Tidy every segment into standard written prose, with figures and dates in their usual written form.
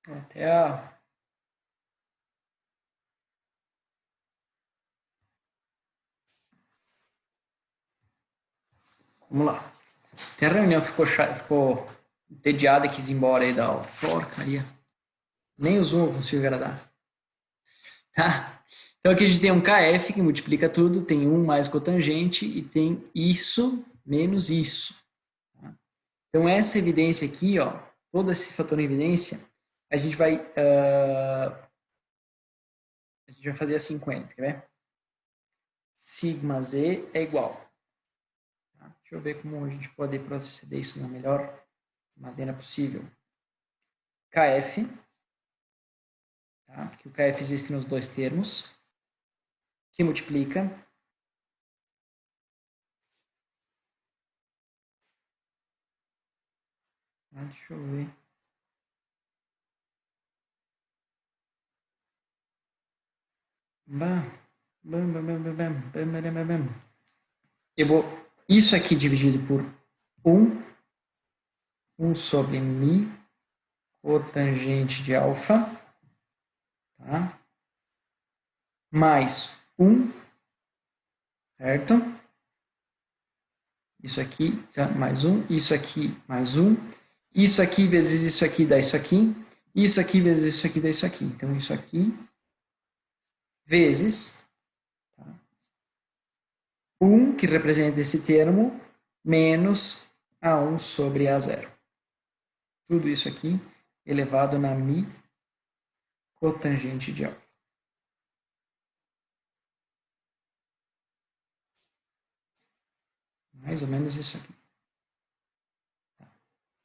Até a... Vamos lá. Até a reunião ficou entediada e quis ir embora aí da aula. Porcaria. Nem o Zoom eu consigo agradar. Tá? Então aqui a gente tem um KF que multiplica tudo, tem 1 mais cotangente e tem isso menos isso. Tá? Então essa evidência aqui, ó, todo esse fator em evidência, a gente vai fazer assim com ele, quer ver? Sigma Z é igual. Tá? Deixa eu ver como a gente pode proceder isso da melhor maneira possível. KF, tá? Porque o KF existe nos dois termos, que multiplica. Deixa eu ver. Eu vou isso aqui dividido por 1 sobre mi cotangente de alfa, tá? Mais 1, certo? Isso aqui, tá? Mais 1, isso aqui, mais 1. Isso aqui vezes isso aqui dá isso aqui. Isso aqui vezes isso aqui dá isso aqui. Então, isso aqui vezes, tá? 1, que representa esse termo, menos A1 sobre A0. Tudo isso aqui elevado na mi cotangente de alfa. Mais ou menos isso aqui.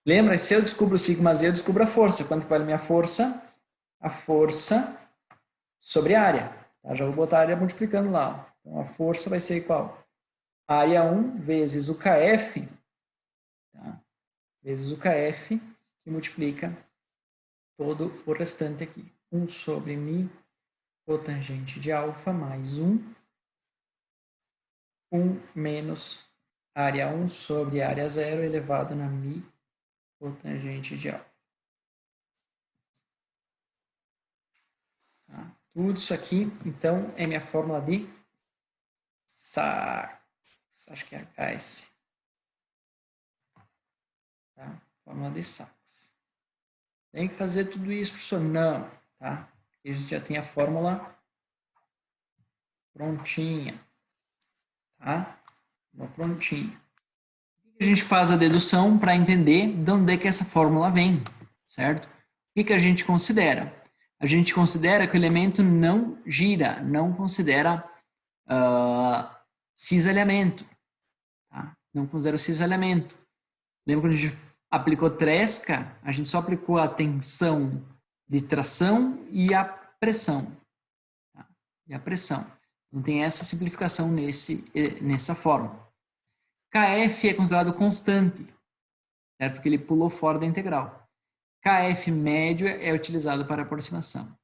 Lembra, se eu descubro sigma z, eu descubro a força. Quanto que vale a minha força? A força sobre a área. Tá? Já vou botar a área multiplicando lá. Então, a força vai ser igual a área 1 vezes o KF, tá? Vezes o KF, que multiplica todo o restante aqui. 1 sobre mi cotangente de alfa mais 1 menos área 1 sobre área 0 elevado na mi cotangente de alfa. Tá? Tudo isso aqui, então, é minha fórmula de Sachs. Acho que é HS. Tá? Fórmula de Sachs. Tem que fazer tudo isso, professor? Não. Tá? A gente já tem a fórmula prontinha. Tá? Uma prontinha. A gente faz a dedução para entender de onde é que essa fórmula vem, certo? O que a gente considera? A gente considera que o elemento não gira, não considera cisalhamento. Tá? Não considera o cisalhamento. Lembra quando a gente aplicou Tresca? A gente só aplicou a tensão de tração e a pressão. Tá? E a pressão. Então tem essa simplificação nessa fórmula. KF é considerado constante, certo? Porque ele pulou fora da integral. KF médio é utilizado para aproximação.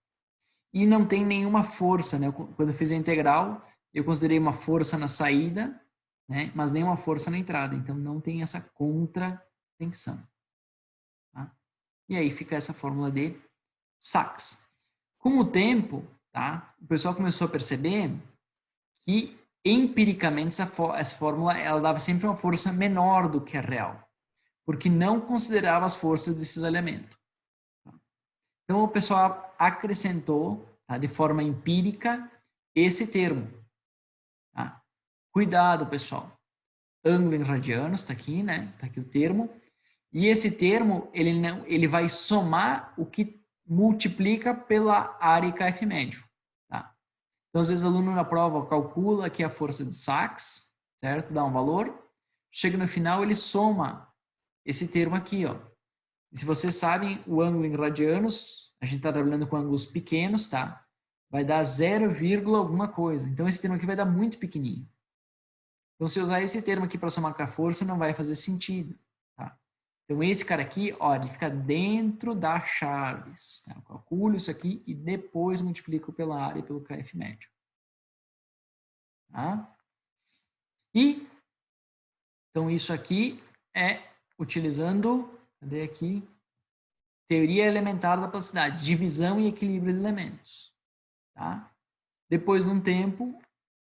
E não tem nenhuma força, né? Quando eu fiz a integral, eu considerei uma força na saída, né? Mas nenhuma força na entrada. Então não tem essa contratensão. Tá? E aí fica essa fórmula de Sachs. Com o tempo, tá? O pessoal começou a perceber que empiricamente essa fórmula ela dava sempre uma força menor do que a real, porque não considerava as forças de cisalhamento. Então o pessoal acrescentou, tá, de forma empírica esse termo. Tá? Cuidado, pessoal. Ângulo em radianos, está aqui, né? Está aqui o termo. E esse termo ele vai somar o que multiplica pela área e KF médio. Tá? Então, às vezes, o aluno na prova calcula aqui a força de Sachs, certo? Dá um valor. Chega no final, ele soma esse termo aqui, ó. E se vocês sabem, o ângulo em radianos, a gente está trabalhando com ângulos pequenos, tá? Vai dar 0, alguma coisa. Então, esse termo aqui vai dar muito pequenininho. Então, se eu usar esse termo aqui para somar com a força, não vai fazer sentido, tá? Então, esse cara aqui, ó, ele fica dentro das chaves, tá? Eu calculo isso aqui e depois multiplico pela área e pelo KF médio. Tá? E, então, isso aqui é utilizando, cadê aqui? teoria elementar da plasticidade, divisão e equilíbrio de elementos. Tá? Depois de um tempo,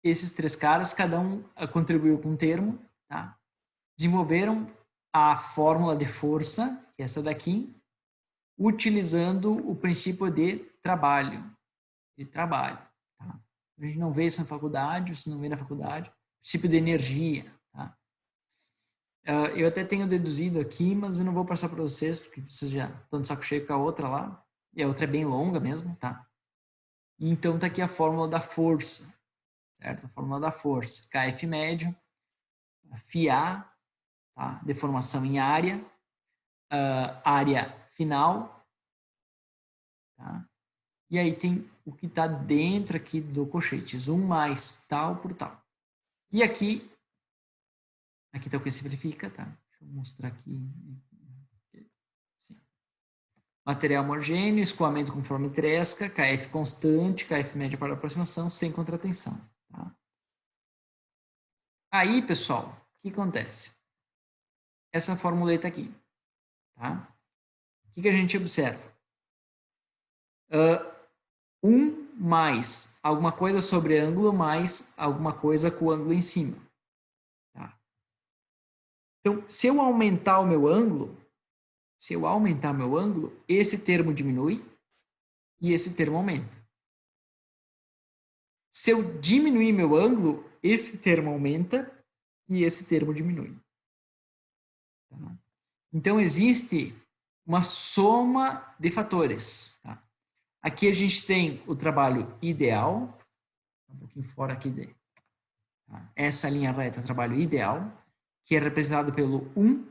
esses três caras, cada um contribuiu com um termo, tá? Desenvolveram a fórmula de força, que é essa daqui, utilizando o princípio de trabalho. Tá? A gente não vê isso na faculdade, você não vê na faculdade. Princípio de energia. Tá? Eu até tenho deduzido aqui, mas eu não vou passar para vocês, porque vocês já estão de saco cheio com a outra lá. E a outra é bem longa mesmo, tá? E então está aqui a fórmula da força. Certo? A fórmula da força. Kf médio, φA, tá? Deformação em área, área final, tá? E aí tem o que está dentro aqui do colchetes, 1 mais tal por tal. E aqui está o que simplifica, tá? Deixa eu mostrar aqui. Sim. Material homogêneo, escoamento conforme tresca, Kf constante, Kf média para aproximação, sem contratensão. Tá? Aí, pessoal, o que acontece? Essa formuleta aqui, tá? O que a gente observa? 1 mais alguma coisa sobre ângulo mais alguma coisa com o ângulo em cima. Tá? Então, se eu aumentar meu ângulo, esse termo diminui e esse termo aumenta. Se eu diminuir meu ângulo, esse termo aumenta e esse termo diminui. Tá? Então, existe uma soma de fatores. Tá? Aqui a gente tem o trabalho ideal, um pouquinho fora aqui de tá? Essa linha reta é o trabalho ideal, que é representado pelo 1.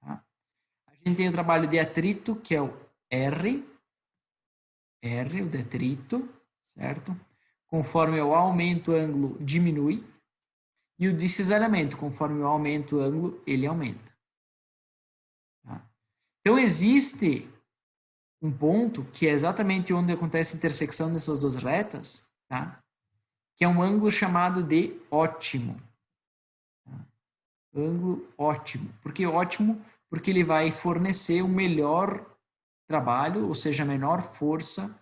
Tá? A gente tem o trabalho de atrito, que é o R, o detrito, certo? Conforme eu aumento o ângulo, diminui. E o de cisalhamento, conforme eu aumento o ângulo, ele aumenta. Tá? Então, existe um ponto que é exatamente onde acontece a intersecção dessas duas retas, tá? Que é um ângulo chamado de ótimo. Tá? Ângulo ótimo. Por que ótimo? Porque ele vai fornecer o melhor trabalho, ou seja, a menor força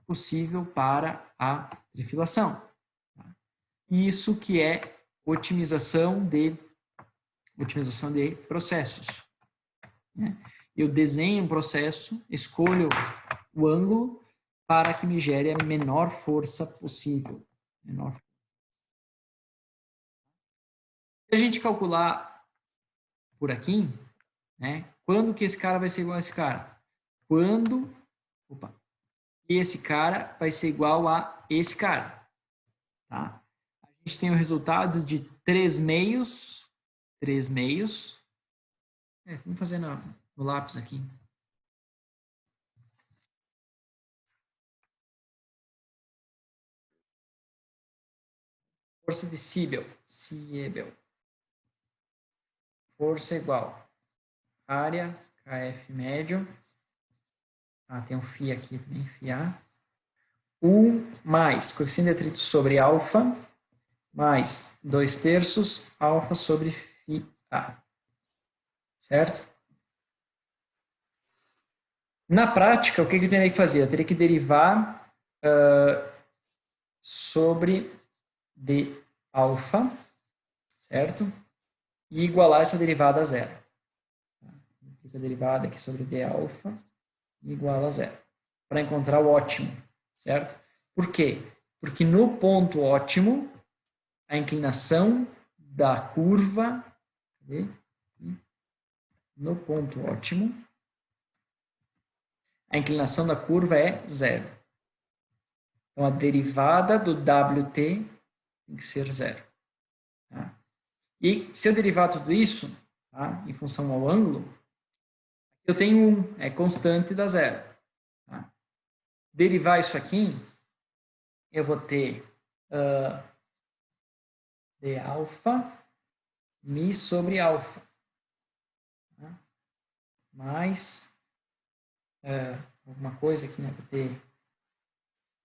possível para a perfilação. Tá? Isso que é otimização de processos. Né? Eu desenho um processo, escolho o ângulo para que me gere a menor força possível. Se a gente calcular por aqui, né, quando que esse cara vai ser igual a esse cara? Quando esse cara vai ser igual a esse cara. Tá? A gente tem o resultado de 3 meios. Vamos fazer no lápis aqui. Força de Siebel. Força igual. Área, Kf médio. Tem um φ aqui também, φA. 1 mais coeficiente de atrito sobre alfa, mais 2/3 alfa sobre φA. Certo? Na prática, o que eu teria que fazer? Eu teria que derivar sobre d alfa, certo? E igualar essa derivada a zero. Fica a derivada aqui sobre d alfa igual a zero. Para encontrar o ótimo, certo? Por quê? Porque no ponto ótimo, a inclinação da curva, no ponto ótimo, a inclinação da curva é zero. Então, a derivada do WT tem que ser zero. Tá? E se eu derivar tudo isso, tá, em função ao ângulo, eu tenho 1, é constante da zero. Tá? Derivar isso aqui, eu vou ter d alfa mi sobre alfa. Tá? Mais alguma coisa aqui, né? Vou ter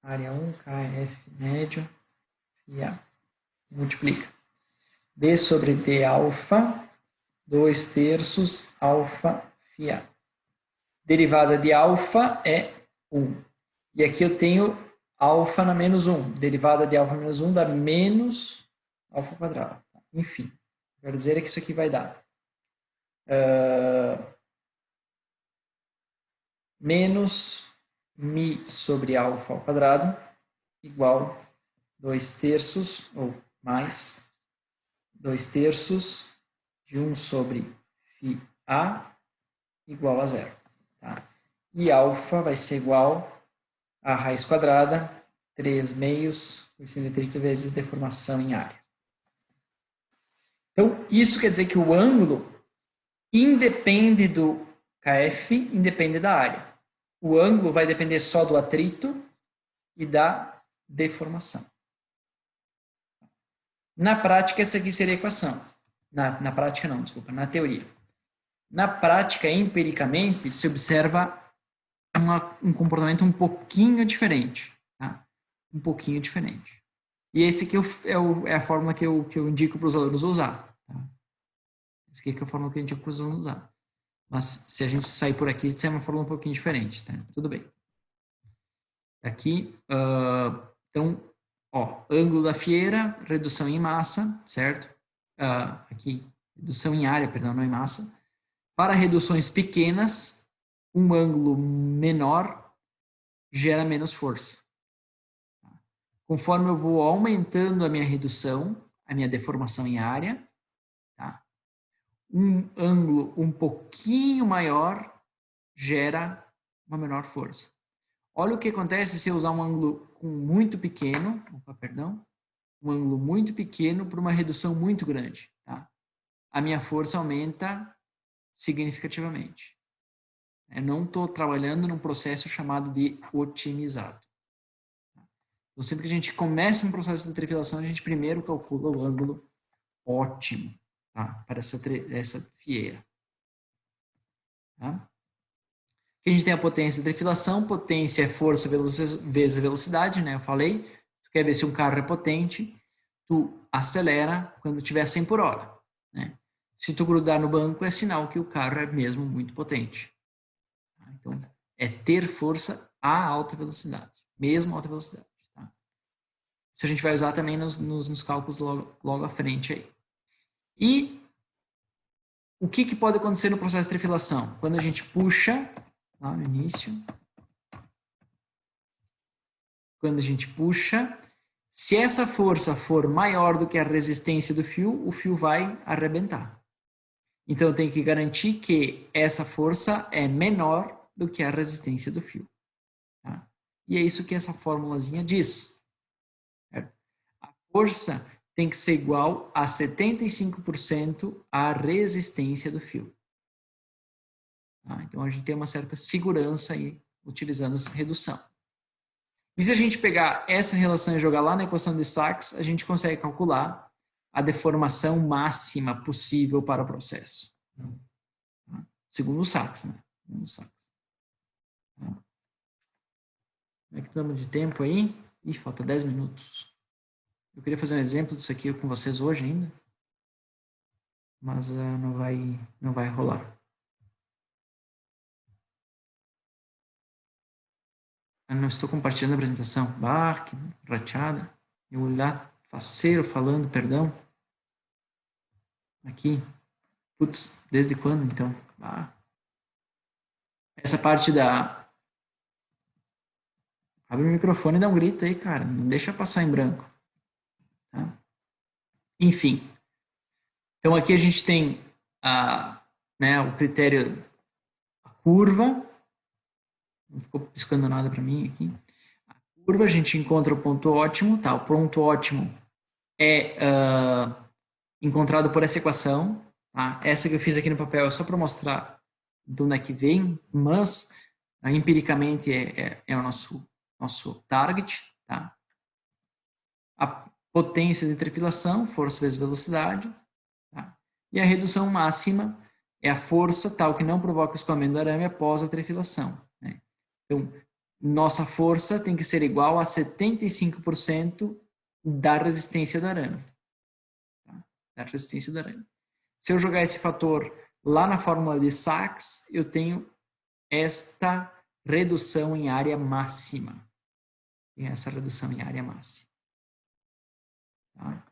área 1, Kf médio, φA. Multiplica. D sobre d alfa, 2/3 alfa φA. derivada de alfa é 1. E aqui eu tenho alfa na menos 1. Derivada de alfa menos 1 dá menos alfa quadrado. Enfim, quero dizer é que isso aqui vai dar menos mi sobre alfa ao quadrado igual 2/3 ou mais 2/3 de 1 sobre φ a igual a 0. Tá? E alfa vai ser igual a raiz quadrada, 3 meios, coeficiente de atrito vezes deformação em área. Então, isso quer dizer que o ângulo independe do KF, independe da área. O ângulo vai depender só do atrito e da deformação. Na prática, essa aqui seria a equação. Na prática não, desculpa, na teoria. Na prática, empiricamente, se observa um comportamento um pouquinho diferente. Tá? Um pouquinho diferente. E esse aqui é a fórmula que eu indico para os alunos usar. Tá? Essa aqui é a fórmula que eu indico para os alunos usar. Mas se a gente sair por aqui, sai uma fórmula um pouquinho diferente. Tá? Tudo bem. Aqui, então, ó, ângulo da fieira, redução em massa, certo? Aqui, redução em área, perdão, não em massa. Para reduções pequenas, um ângulo menor gera menos força. Conforme eu vou aumentando a minha redução, a minha deformação em área, tá? Um ângulo um pouquinho maior gera uma menor força. Olha o que acontece se eu usar um ângulo muito pequeno, um ângulo muito pequeno para uma redução muito grande. Tá? A minha força aumenta significativamente. Eu não estou trabalhando num processo chamado de otimizado. Então, sempre que a gente começa um processo de trefilação, a gente primeiro calcula o ângulo ótimo, tá? Para essa fieira. Tá? Aqui a gente tem a potência de trefilação. Potência é força vezes velocidade, né? Eu falei. Tu quer ver se um carro é potente, tu acelera quando tiver 100 por hora. Né? Se tu grudar no banco, é sinal que o carro é mesmo muito potente. Então, é ter força a alta velocidade, mesmo alta velocidade. Tá? Isso a gente vai usar também nos cálculos logo à frente aí. E o que pode acontecer no processo de trefilação? Quando a gente puxa, lá no início, quando a gente puxa, se essa força for maior do que a resistência do fio, o fio vai arrebentar. Então, eu tenho que garantir que essa força é menor do que a resistência do fio. Tá? E é isso que essa formulazinha diz. Certo? A força tem que ser igual a 75% à resistência do fio. Tá? Então, a gente tem uma certa segurança aí, utilizando essa redução. E se a gente pegar essa relação e jogar lá na equação de Sachs, a gente consegue calcular a deformação máxima possível para o processo. Tá? Segundo o Sachs, né? Segundo o Sachs. Tá? Como é que estamos de tempo aí? Ih, falta 10 minutos. Eu queria fazer um exemplo disso aqui com vocês hoje ainda, mas não vai rolar. Eu não estou compartilhando a apresentação. Bah, que rateada. Eu olhar faceiro falando, perdão. Aqui. Putz, desde quando então? Bah. Essa parte da... Abre o microfone e dá um grito aí, cara. Não deixa passar em branco. Tá? Enfim. Então aqui a gente tem o critério, a curva. Não ficou piscando nada para mim aqui. A curva, a gente encontra o ponto ótimo. Tá? O ponto ótimo é encontrado por essa equação. Tá? Essa que eu fiz aqui no papel é só para mostrar de onde é que vem, mas empiricamente é o nosso target. Tá? A potência de trefilação, força vezes velocidade. Tá? E a redução máxima é a força tal que não provoca o escoamento do arame após a trefilação. Né? Então, nossa força tem que ser igual a 75% da resistência do arame. Tá? Da resistência do arame. Se eu jogar esse fator lá na fórmula de Sachs, eu tenho esta redução em área máxima. Tem essa redução em área máxima. Tá?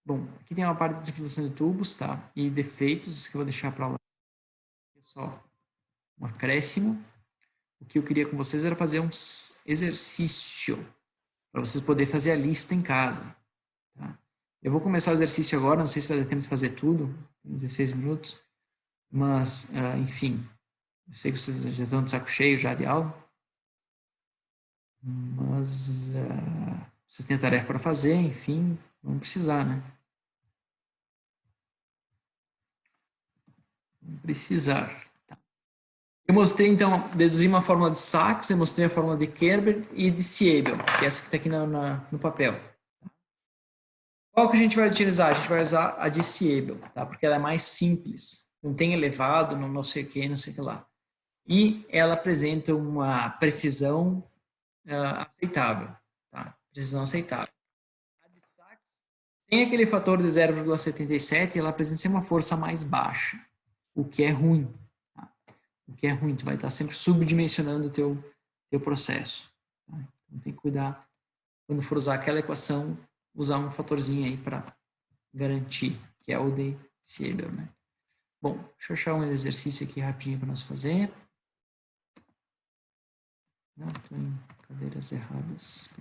Bom, aqui tem uma parte de triflação de tubos, tá? E defeitos que eu vou deixar para lá. Só um acréscimo. O que eu queria com vocês era fazer um exercício para vocês poderem fazer a lista em casa. Tá? Eu vou começar o exercício agora, não sei se vai dar tempo de fazer tudo, 16 minutos, mas, enfim, eu sei que vocês já estão de saco cheio já de aula, mas vocês têm tarefa para fazer, enfim, vão precisar, né? Vão precisar. Tá. Eu mostrei, então, deduzi uma fórmula de Sachs, eu mostrei a fórmula de Kerber e de Siebel, que é essa que está aqui no papel. Qual que a gente vai utilizar? A gente vai usar a de Siebel, tá? Porque ela é mais simples, não tem elevado, não sei o que, não sei o que lá. E ela apresenta uma precisão aceitável, tá? Precisão aceitável. A de Sachs tem aquele fator de 0,77 e ela apresenta ser uma força mais baixa, o que é ruim. Tá? O que é ruim, tu vai estar sempre subdimensionando o teu processo. Tá? Então tem que cuidar, quando for usar aquela equação, usar um fatorzinho aí para garantir, que é o de Siebel, né? Bom, deixa eu achar um exercício aqui rapidinho para nós fazer. Não, estou em cadeiras erradas.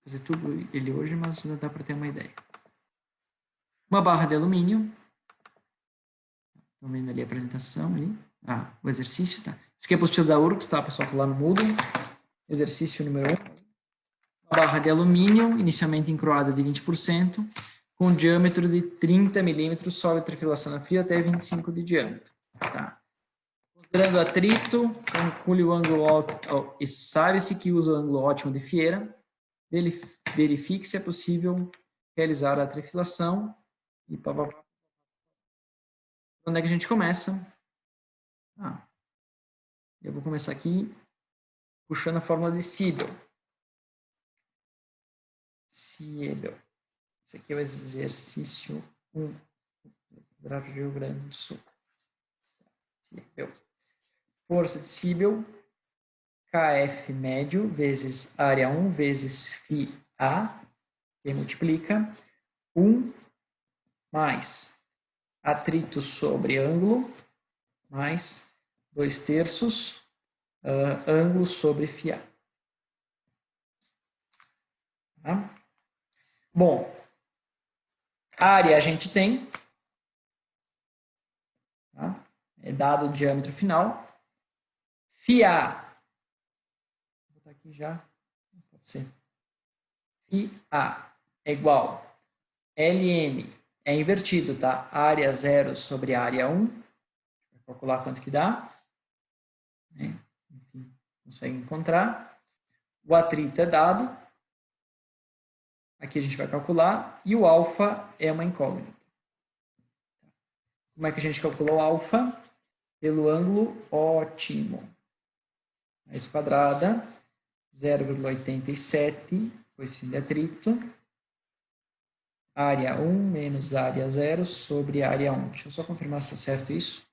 Fazer tudo ele hoje, mas já dá para ter uma ideia. Uma barra de alumínio. Estão vendo ali a apresentação ali? O exercício, tá? Esse aqui é a apostila da URGS, tá? O pessoal tá lá no Moodle. Exercício número 1. Uma barra de alumínio, inicialmente encroada de 20%, com diâmetro de 30 milímetros, sobe a trifilação a frio até 25 de diâmetro. Tá? Considerando atrito, calcule o ângulo e sabe-se que usa o ângulo ótimo de Fiera. Verifique se é possível realizar a trifilação e papapá. Onde é que a gente começa? Eu vou começar aqui puxando a fórmula de Siebel. Esse aqui é o exercício 1 do Rio Grande do Sul. Siebel. Força de Siebel, KF médio vezes área 1 vezes φA, que multiplica 1 mais atrito sobre ângulo, mais 2/3 ângulo sobre φA. Tá? Bom, área a gente tem, tá? É dado o diâmetro final. φA, vou botar aqui já, pode ser. φA é igual LM, é invertido, tá? Área 0 sobre área 1. Vou calcular quanto que dá. Enfim, consegue encontrar. O atrito é dado. Aqui a gente vai calcular. E o alfa é uma incógnita. Como é que a gente calculou o alfa? Pelo ângulo ótimo. Raiz quadrada, 0,87, coeficiente de atrito. Área 1 menos área 0 sobre área 1. Deixa eu só confirmar se está certo isso.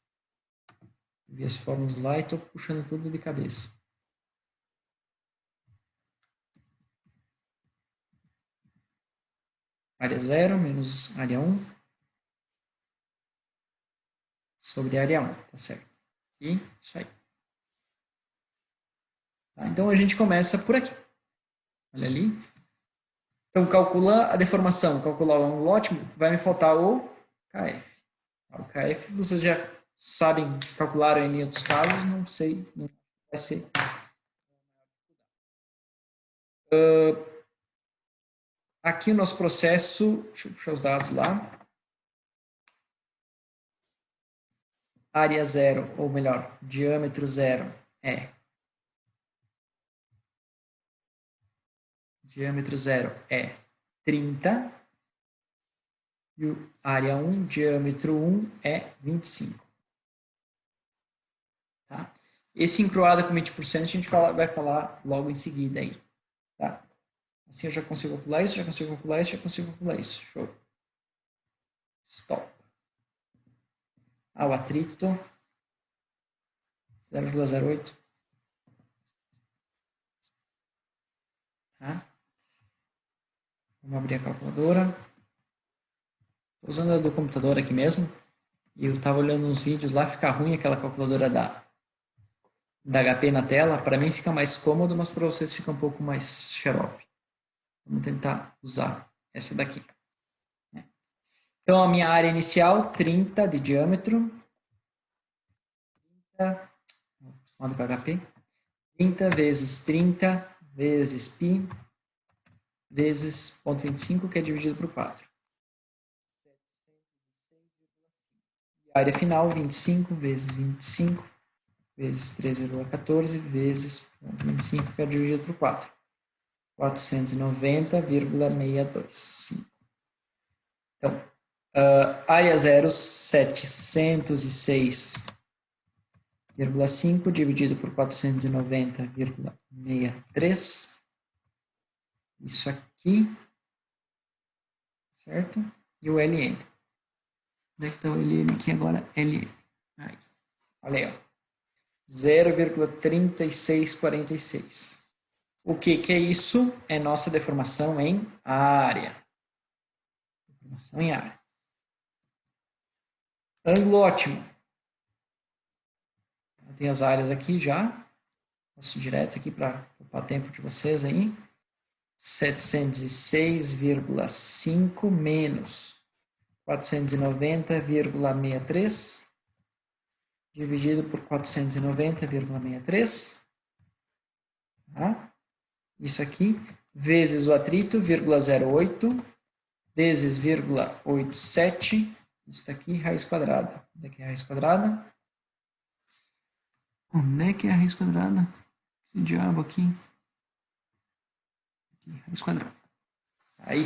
Vi as fórmulas lá e estou puxando tudo de cabeça. Área 0 menos área 1 sobre área 1, tá certo? E isso aí. Tá, então a gente começa por aqui. Olha ali. Então, calcular a deformação, calcular o ângulo ótimo, vai me faltar o KF. O KF, vocês já sabem calcular em outros casos, não sei, não vai ser. Aqui o nosso processo, deixa eu puxar os dados lá. área zero, ou melhor, diâmetro zero é diâmetro zero é 30 e o área 1, diâmetro 1 é 25. Tá? Esse encruado com 20% a gente vai falar logo em seguida aí. Tá? Assim eu já consigo calcular isso, já consigo calcular isso, já consigo calcular isso. Show. Stop. O atrito 0,08. Tá? Vamos abrir a calculadora. Estou usando a do computador aqui mesmo. E eu estava olhando uns vídeos lá, fica ruim aquela calculadora da HP na tela. Para mim fica mais cômodo, mas para vocês fica um pouco mais xarope. Vamos tentar usar essa daqui. Então, a minha área inicial, 30 de diâmetro. 30, acostumado com HP. 30 vezes 30 vezes π vezes 0,25, que é dividido por 4. E a área final, 25 vezes 25 vezes 3,14 vezes 0,25, que é dividido por 4. 490,625. Então, área 0, 706,5 dividido por 490,63. Isso aqui, certo? E o LN. Onde é que está o LN aqui agora? LN. Aí. Olha aí, ó. 0,3646. O que é isso? É nossa deformação em área. Deformação em área. Ângulo ótimo. Tem as áreas aqui já. Passo direto aqui para poupar tempo de vocês aí. 706,5 menos 490,63 dividido por 490,63. Tá? Isso aqui, vezes o atrito, 0,08, vezes 0,87. Isso daqui, raiz quadrada. Onde é que é a raiz quadrada? Onde é que é a raiz quadrada? Esse diabo aqui. Aqui, raiz quadrada. Aí.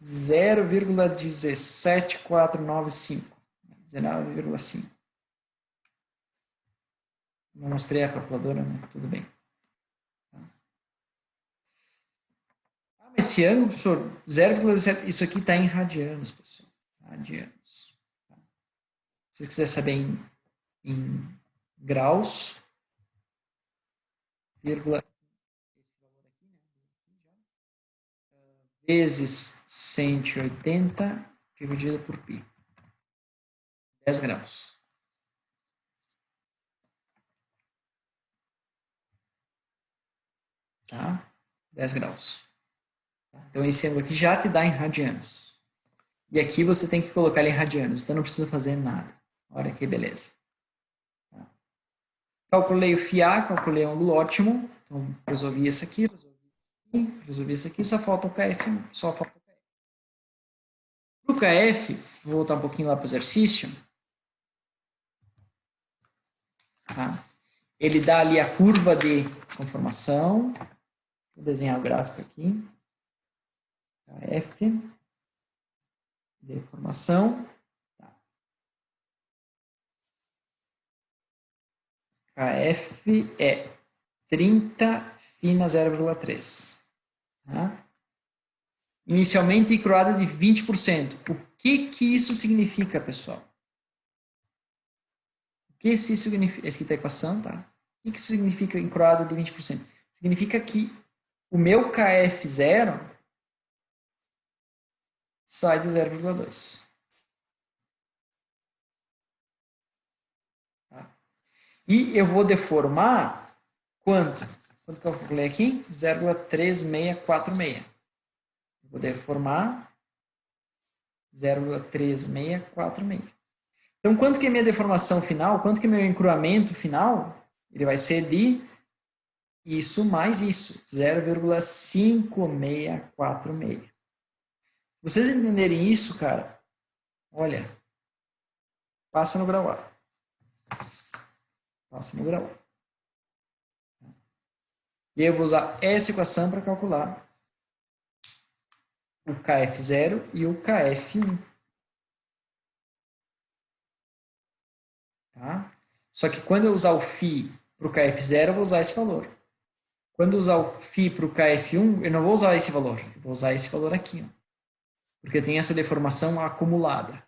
0,17495. 19,5. Não mostrei a calculadora, né? Tudo bem. Esse ângulo, professor, 0,7, isso aqui está em radianos, pessoal. Radianos. Se você quiser saber em graus, vírgula, vezes 180 dividido por π. 10 graus. Tá? 10 graus. Então, esse ângulo aqui já te dá em radianos. E aqui você tem que colocar ele em radianos, então não precisa fazer nada. Olha que beleza. Tá? Calculei o FIA, calculei o ângulo ótimo. Então, resolvi isso aqui, resolvi isso aqui, só falta o KF. Só falta o KF. Para o KF, vou voltar um pouquinho lá para o exercício. Tá? Ele dá ali a curva de conformação. Vou desenhar o gráfico aqui. KF, deformação. Tá. KF é 30 fina 0,3. Tá? Inicialmente encruada de 20%. O que isso significa, pessoal? O que isso significa? Essa aqui está a equação, tá? O que isso significa encruado de 20%? Significa que o meu KF0 sai de 0,2. Tá? E eu vou deformar quanto? Quanto que eu calculei aqui? 0,3646. Vou deformar 0,3646. Então, quanto que é minha deformação final? Quanto que é meu encruamento final? Ele vai ser de isso mais isso, 0,5646. Se vocês entenderem isso, cara, olha, passa no grau A. Passa no grau A. E eu vou usar essa equação para calcular o KF0 e o KF1. Tá? Só que quando eu usar o φ para o KF0, eu vou usar esse valor. Quando eu usar o φ para o KF1, eu não vou usar esse valor. Eu vou usar esse valor aqui. Ó, porque tem essa deformação acumulada.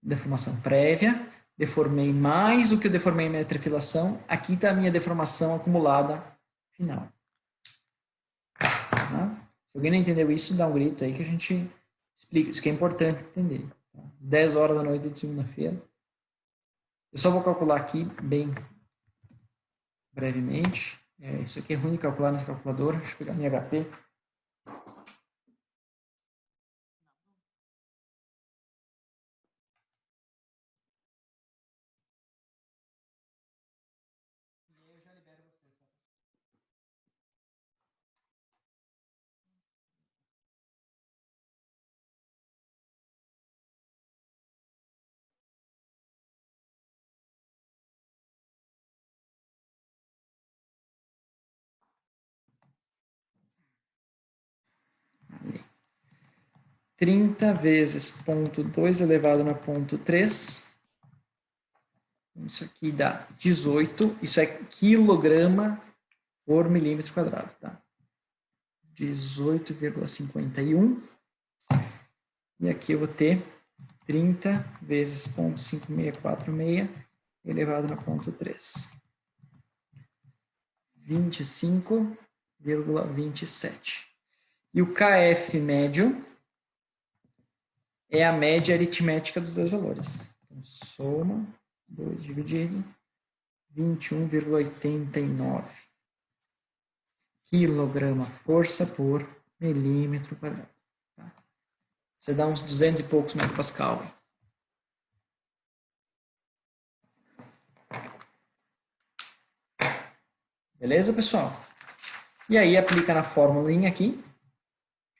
Deformação prévia. Deformei mais o que eu deformei em minha trefilação. Aqui está a minha deformação acumulada final. Tá? Se alguém não entendeu isso, dá um grito aí que a gente explica. Isso que é importante entender. Tá? 10 horas da noite de segunda-feira. Eu só vou calcular aqui bem brevemente. Isso aqui é ruim de calcular nesse calculador. Deixa eu pegar minha HP. Ali. 30 vezes 0,2 elevado na 0,3. Isso aqui dá 18. Isso é quilograma por milímetro quadrado. Tá? 18,51. E aqui eu vou ter 30 vezes 0,5646 elevado na 0,3. 25,27. E o KF médio é a média aritmética dos dois valores. Então, soma 2 dividido 21,89 quilograma força por milímetro quadrado. Tá? Você dá uns 200 e poucos megapascal. Beleza, pessoal? E aí aplica na fórmula aqui.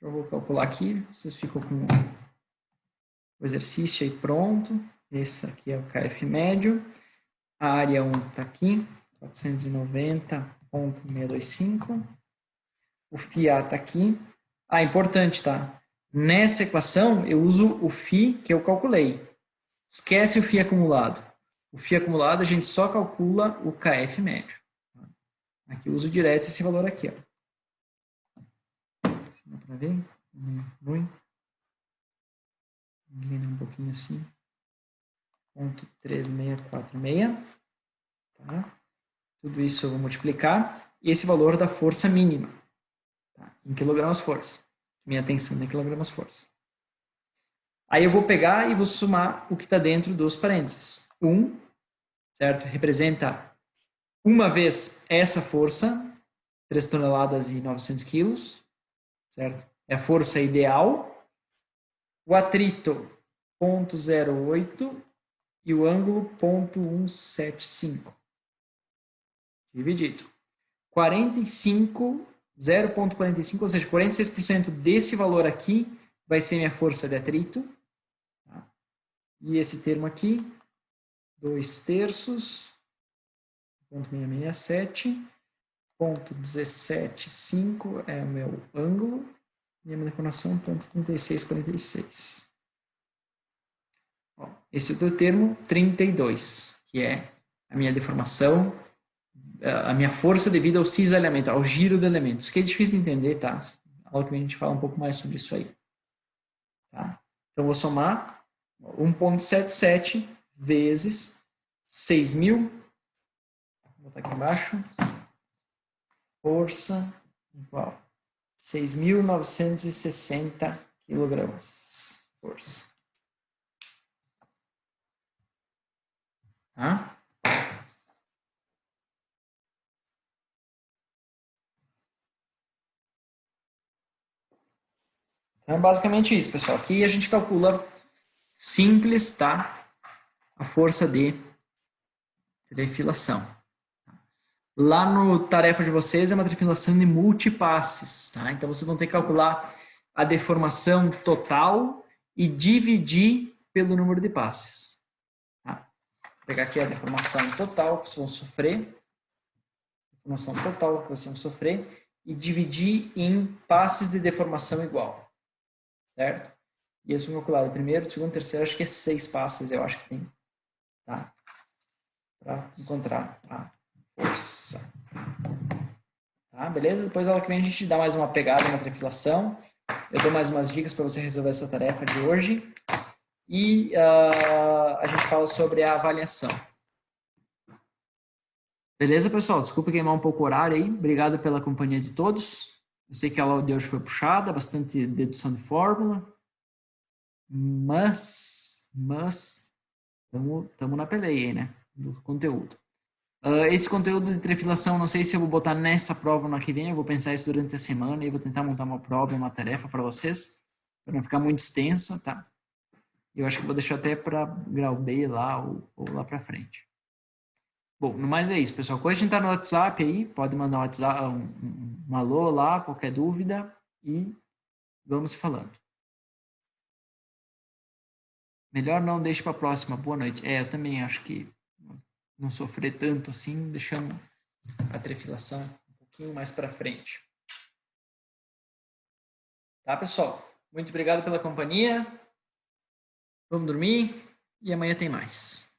Eu vou calcular aqui. Vocês ficam com o exercício aí pronto. Esse aqui é o KF médio. A área 1 está aqui, 490,625. O φA está aqui. Ah, importante, tá? Nessa equação, eu uso o φ que eu calculei. Esquece o φ acumulado. O φ acumulado, a gente só calcula o KF médio. Aqui eu uso direto esse valor aqui, ó. Dá para ver? Ruim. Um pouquinho assim. 0,3646. Tá? Tudo isso eu vou multiplicar. E esse valor da força mínima. Tá? Em quilogramas força. Minha tensão em quilogramas força. Aí eu vou pegar e vou somar o que está dentro dos parênteses. 1, certo? Representa uma vez essa força, 3 toneladas e 900 quilos, certo? É a força ideal. O atrito, 0,08 e o ângulo, 0,175. Dividido. 0,45, ou seja, 46% desse valor aqui vai ser minha força de atrito. Tá? E esse termo aqui, 2/3, 0,667, 0,175 é o meu ângulo, e a minha deformação, 0,3646. Ó, esse outro termo, 32, que é a minha deformação, a minha força devido ao cisalhamento, ao giro de elementos, que é difícil de entender, tá? Algo que a gente fala um pouco mais sobre isso aí. Tá? Então, vou somar 1,77 vezes 6.000, vou botar aqui embaixo, força igual 6.960 quilogramas. Força. Tá? Então, é basicamente isso, pessoal. Aqui a gente calcula simples, tá? A força de trefilação. Lá no tarefa de vocês é uma trefilação de multipasses, tá? Então, vocês vão ter que calcular a deformação total e dividir pelo número de passes. Vou pegar aqui a deformação total que vocês vão sofrer. Deformação total que vocês vão sofrer. E dividir em passes de deformação igual. Certo? E esse calculado primeiro, segundo, terceiro, acho que é 6 passes, eu acho que tem. Tá? Para encontrar a força. Tá? Beleza? Depois, aula que vem, a gente dá mais uma pegada na trefilação. Eu dou mais umas dicas para você resolver essa tarefa de hoje. E a gente fala sobre a avaliação. Beleza, pessoal? Desculpa queimar um pouco o horário aí. Obrigado pela companhia de todos. Eu sei que a aula de hoje foi puxada, bastante dedução de fórmula. Mas estamos na peleia aí, né? Do conteúdo. Esse conteúdo de trefilação, não sei se eu vou botar nessa prova no que vem, eu vou pensar isso durante a semana e vou tentar montar uma prova, uma tarefa para vocês, para não ficar muito extensa, tá? Eu acho que vou deixar até para grau B lá ou lá para frente. Bom, no mais é isso, pessoal. Quando a gente tá no WhatsApp aí, pode mandar um WhatsApp, um alô lá, qualquer dúvida e vamos falando. Melhor não deixe para a próxima. Boa noite. Eu também acho que não sofrer tanto assim, deixando a trefilação um pouquinho mais para frente. Tá, pessoal? Muito obrigado pela companhia. Vamos dormir e amanhã tem mais.